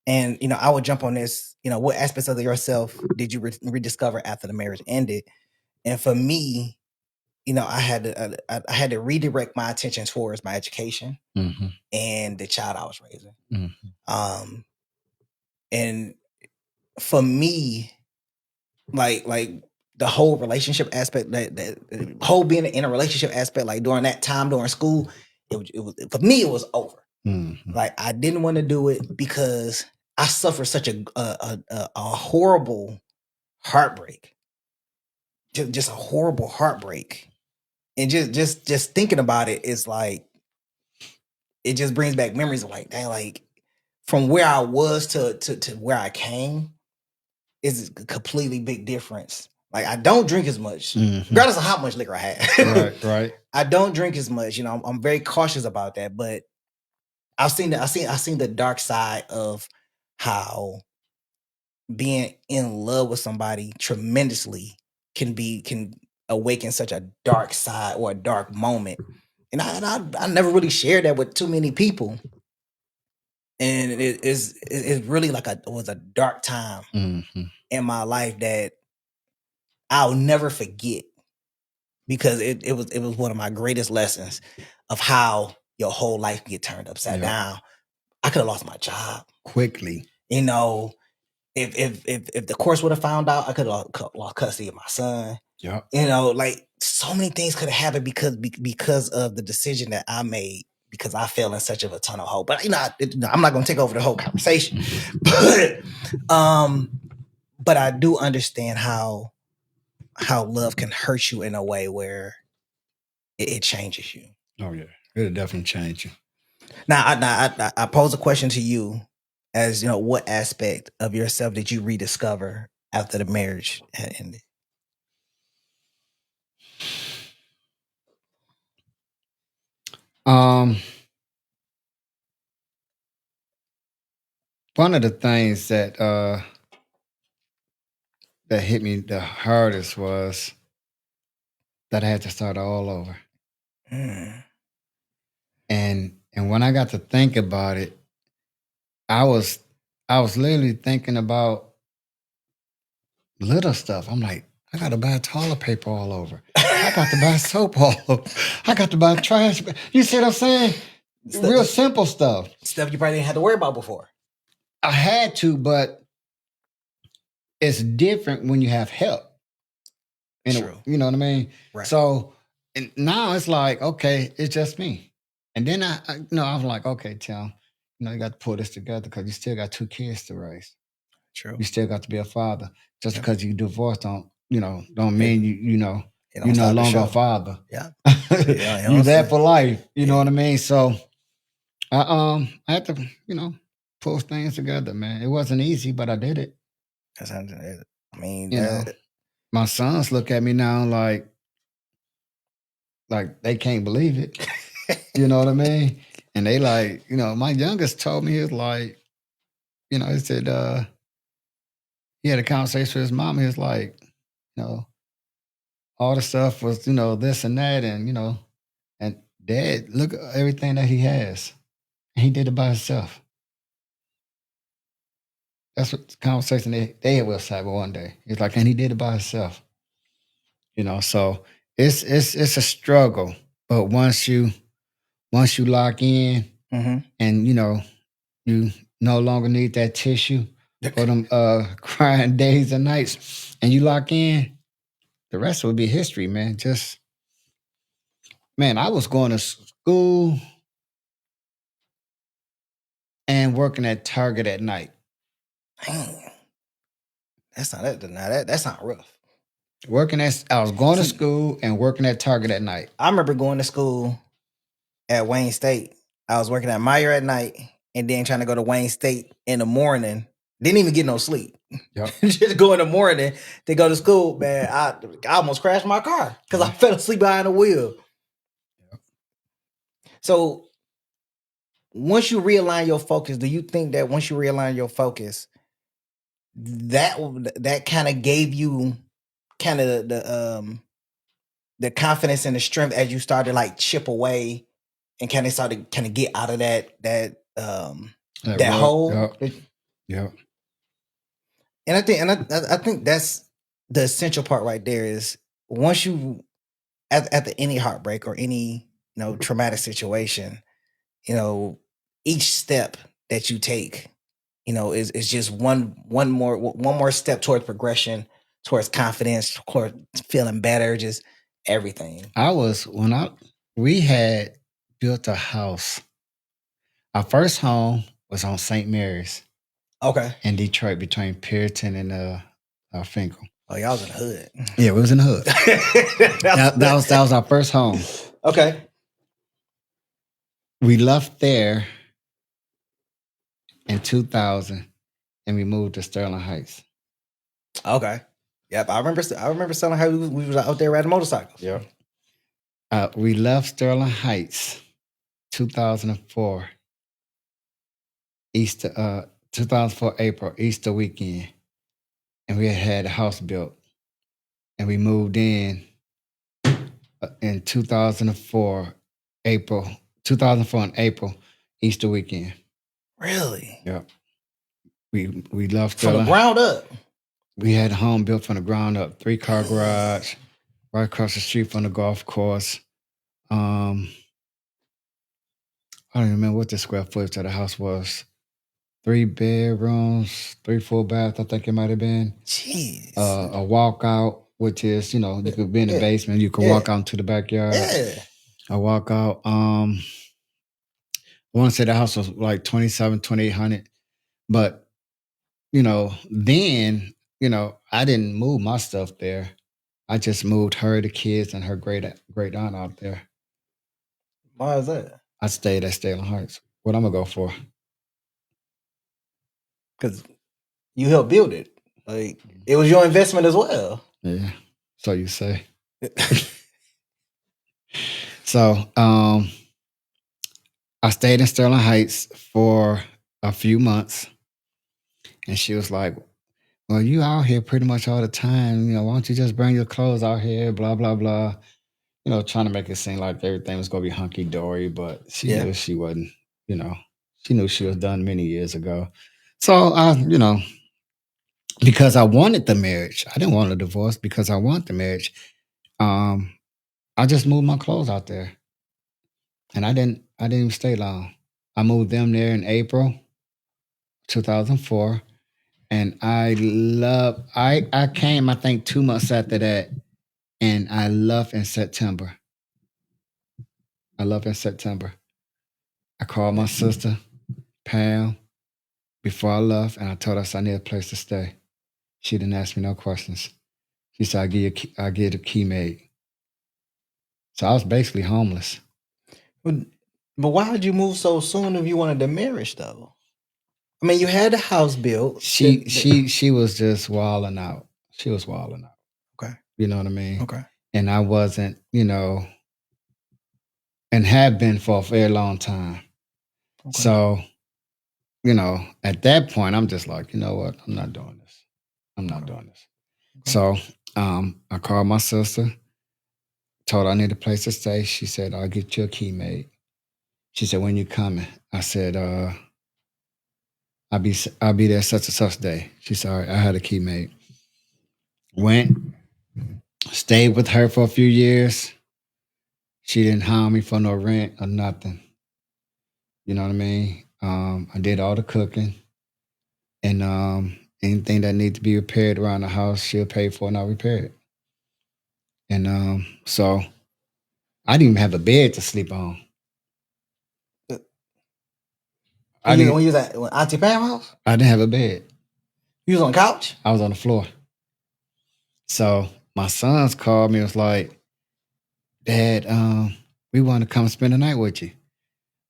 And I would jump on this. What aspects of yourself did you rediscover after the marriage ended? And for me, I had to redirect my attention towards my education and the child I was raising. Um, and for me, like the whole relationship aspect, that whole being in a relationship aspect, like during that time during school, it was for me, it was over. Like I didn't want to do it because I suffered such a horrible heartbreak, just a horrible heartbreak, and just thinking about it is like it just brings back memories of like, dang, like from where I was to where I came is a completely big difference. Like I don't drink as much, regardless of how much liquor I had. Right. I don't drink as much. I'm very cautious about that, but I've seen the dark side of how being in love with somebody tremendously can awaken such a dark side or a dark moment. And I never really shared that with too many people. And it's really like it was a dark time in my life that I'll never forget, because it was one of my greatest lessons of how your whole life can get turned upside down. I could have lost my job quickly. If the course would have found out, I could have lost custody of my son. Yeah. Like so many things could have happened because of the decision that I made, because I fell in such of a tunnel hole. But I'm not going to take over the whole conversation. But I do understand how love can hurt you in a way where it changes you. Oh yeah, it'll definitely change you. Now, I pose a question to you, as what aspect of yourself did you rediscover after the marriage had ended? One of the things that hit me the hardest was that I had to start all over. And when I got to think about it, I was literally thinking about little stuff. I'm like, I got to buy toilet paper all over. I got to buy soap all over. I got to buy trash. You see what I'm saying? Real simple stuff. Stuff you probably didn't have to worry about before. I had to, but it's different when you have help. True. You know what I mean? Right. So and now it's like, okay, it's just me. And then I was like, okay, Tim, you got to pull this together because you still got 2 kids to raise. True. You still got to be a father. Just because you divorced don't mean you're no longer a father. Yeah. You're there for life. You know what I mean? So I had to, pull things together, man. It wasn't easy, but I did it. I mean, my sons look at me now like they can't believe it. You know what I mean? And they like, my youngest told me, he was like, he said, he had a conversation with his mom. He was like, all the stuff was, this and that. And, and Dad, look at everything that he has. And he did it by himself. That's what the conversation they will have one day. It's like, and he did it by himself. So it's a struggle. But once you lock in and, you no longer need that tissue for them crying days and nights, and you lock in, the rest would be history, man. I was going to school and working at Target at night. Dang. That's not rough. I was going to school and working at Target at night. I remember going to school at Wayne State. I was working at Meyer at night and then trying to go to Wayne State in the morning. Didn't even get no sleep. Yep. Just go in the morning to go to school, man. I almost crashed my car because I fell asleep behind the wheel. Yep. So once you realign your focus, do you think that once you realign your focus, that kind of gave you kind of the confidence and the strength as you started like chip away and kind of started get out of that hole? Yep. Yeah. And I think that's the essential part right there is once you at any heartbreak or any traumatic situation, each step that you take, is just one more step towards progression, towards confidence, towards feeling better, just everything. We had built a house. Our first home was on St. Mary's Okay. in Detroit between Puritan and Finkel. Oh, y'all was in the hood. Yeah, we was in the hood. that was our first home. Okay. We left there in 2000 and we moved to Sterling Heights. Okay. Yep, I remember selling how we was out there riding motorcycles. Yep. We left Sterling Heights 2004 April, Easter weekend. And we had a house built. And we moved in 2004 in April, Easter weekend. Really? Yep. We left from the ground up. We had a home built from the ground up, 3-car garage, right across the street from the golf course. I don't remember what the square footage of the house was. 3 bedrooms, 3 full baths, I think it might have been. Jeez. A walkout, which is, you could be in the basement, you could walk out into the backyard. Yeah. A walkout. I want to say the house was like 2,800. But, then, I didn't move my stuff there. I just moved her, the kids, and her great aunt out there. Why is that? I stayed at Sterling Heights. What I'm gonna go for? Because you helped build it. Like it was your investment as well. Yeah. So you say. So I stayed in Sterling Heights for a few months, and she was like, "Well, you out here pretty much all the time. Why don't you just bring your clothes out here? Blah blah blah." Trying to make it seem like everything was gonna be hunky dory, but she knew she wasn't. She knew she was done many years ago. So because I wanted the marriage, I didn't want a divorce because I want the marriage. I just moved my clothes out there, and I didn't even stay long. I moved them there in April 2004, and I came, I think, 2 months after that, and I left in September. I called my sister, Pam, before I left, and I told her I need a place to stay. She didn't ask me no questions. She said, I'll give you the key made. So I was basically homeless. But why did you move so soon if you wanted the marriage, though? I mean, you had the house built. She was just wilding out. She was wilding out. Okay. You know what I mean? Okay. And I wasn't, and had been for a very long time. Okay. So, at that point, I'm just like, you know what? I'm not doing this. Okay. So I called my sister, told her I need a place to stay. She said, I'll get you a key made. She said, when you coming? I said, I'll be there such and such day. She said, all right, I had a key made. Went, stayed with her for a few years. She didn't hire me for no rent or nothing. You know what I mean? I did all the cooking, and anything that needed to be repaired around the house, she'll pay for and I'll repair it. And so I didn't even have a bed to sleep on. When you was at Auntie Pam's house? I didn't have a bed. You was on the couch? I was on the floor. So my sons called me and was like, Dad, we want to come spend the night with you.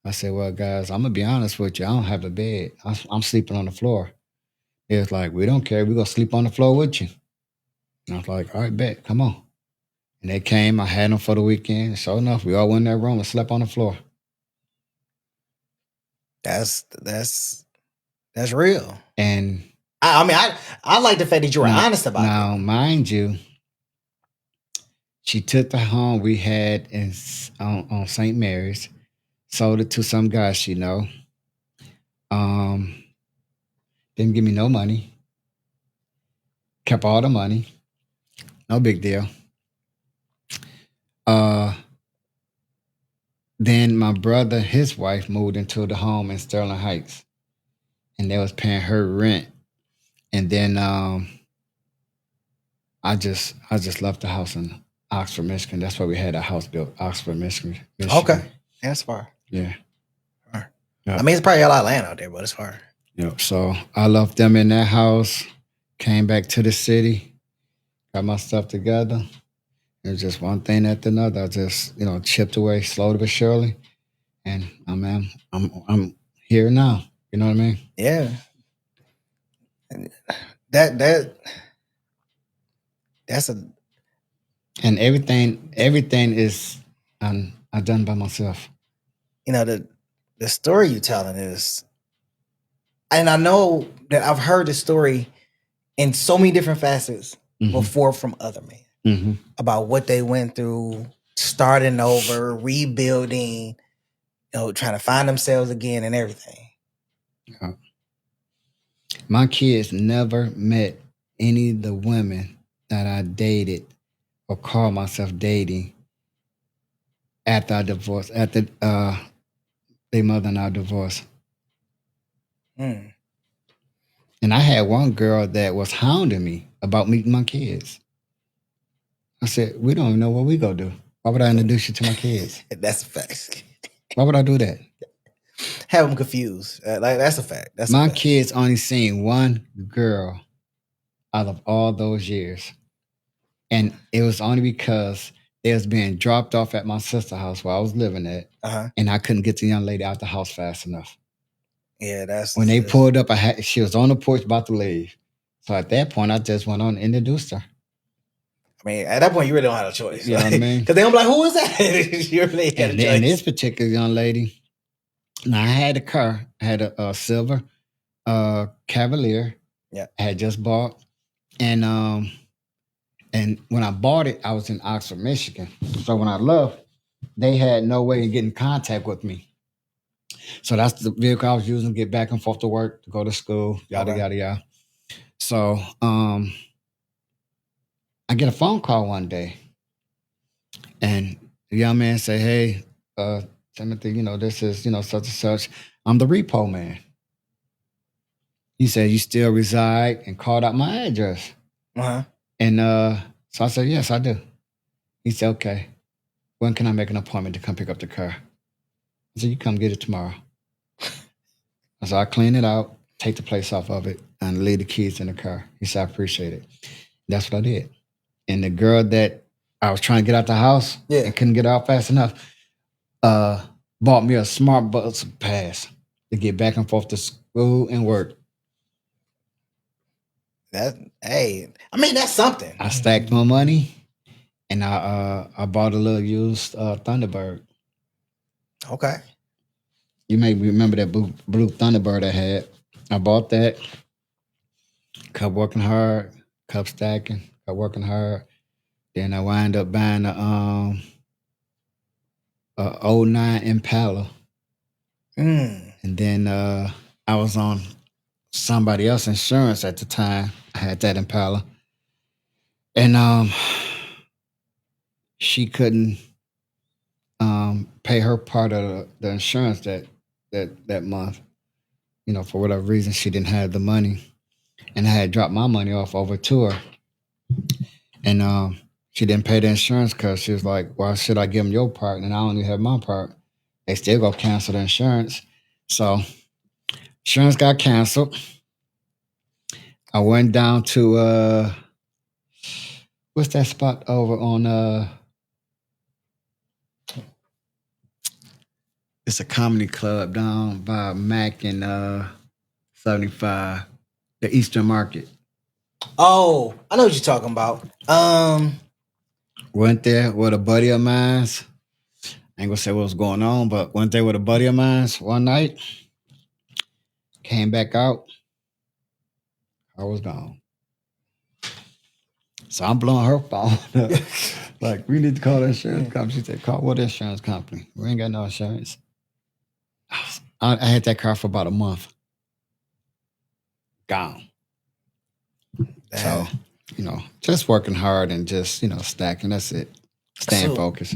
I said, well, guys, I'm going to be honest with you. I don't have a bed. I'm sleeping on the floor. They was like, we don't care. We're going to sleep on the floor with you. And I was like, all right, bet. Come on. And they came. I had them for the weekend. Sure enough, we all went in that room and slept on the floor. That's real. And I mean, I like the fact that you were honest about it. Now, mind you, she took the home we had on St. Mary's, sold it to some guy she know. Didn't give me no money. Kept all the money. No big deal. Then my brother, his wife moved into the home in Sterling Heights, and they was paying her rent. And then I just left the house in Oxford, Michigan. That's why we had a house built, Oxford, Michigan. Okay, that's far. Yeah. Far. Yep. I mean, it's probably a lot of land out there, but it's far. Yep. So I left them in that house, came back to the city, got my stuff together. It was just one thing after another. I just, chipped away slowly but surely. And I'm here now. You know what I mean? Yeah. And that's a. And everything is I done by myself. The story you telling is, and I know that I've heard the story in so many different facets before from other men about what they went through, starting over, rebuilding, trying to find themselves again and everything. Yeah. My kids never met any of the women that I dated or called myself dating after I divorced, after their mother and I divorced. And I had one girl that was hounding me about meeting my kids. I said, we don't even know what we gonna do. Why would I introduce you to my kids? That's a fact. Why would I do that? Have them confused. That's a fact. That's my a fact. Kids only seen one girl out of all those years. And it was only because they was being dropped off at my sister's house where I was living at. And I couldn't get the young lady out the house fast enough. Yeah, that's when they pulled up, she was on the porch about to leave. So at that point, I just went on and introduced her. I mean, at that point, you really don't have a choice. You know what I mean? Because they don't be like, who is that? You really had a choice. And this particular young lady, now I had a car. I had a silver Cavalier. Yeah. I had just bought. And when I bought it, I was in Oxford, Michigan. So when I left, they had no way to get in contact with me. So that's the vehicle I was using to get back and forth to work, to go to school, yada, yada, yada. So I get a phone call one day. And the young man said, hey, Timothy, this is, such and such. I'm the repo man. He said, you still reside, and called out my address. And so I said, yes, I do. He said, okay, when can I make an appointment to come pick up the car? I said, you come get it tomorrow. So I clean it out, take the place off of it, and leave the keys in the car. He said, I appreciate it. That's what I did. And the girl that I was trying to get out the house and couldn't get out fast enough, bought me a smart bus pass to get back and forth to school and work. That's something. I stacked my money, and I bought a little used Thunderbird. Okay. You may remember that blue Thunderbird I had. I bought that. Kept working hard. Kept stacking. Kept working hard. Then I wound up buying a 09 Impala. And then I was on somebody else's insurance at the time. I had that Impala. And she couldn't pay her part of the insurance that month. For whatever reason, she didn't have the money. And I had dropped my money off over to her. And she didn't pay the insurance because she was like, why should I give them your part? And I only have my part. They still go cancel the insurance. So insurance got canceled. I went down to, what's that spot over on, it's a comedy club down by Mac and 75, the Eastern Market. Oh, I know what you're talking about. Went there with a buddy of mine. I ain't gonna say what was going on, but went there with a buddy of mine one night. Came back out. I was gone. So I'm blowing her phone up. Like, we need to call the insurance company. She said, call what insurance company? We ain't got no insurance. I had that car for about a month. gone. Damn. So, just working hard and just, stacking. That's it. Staying So- focused.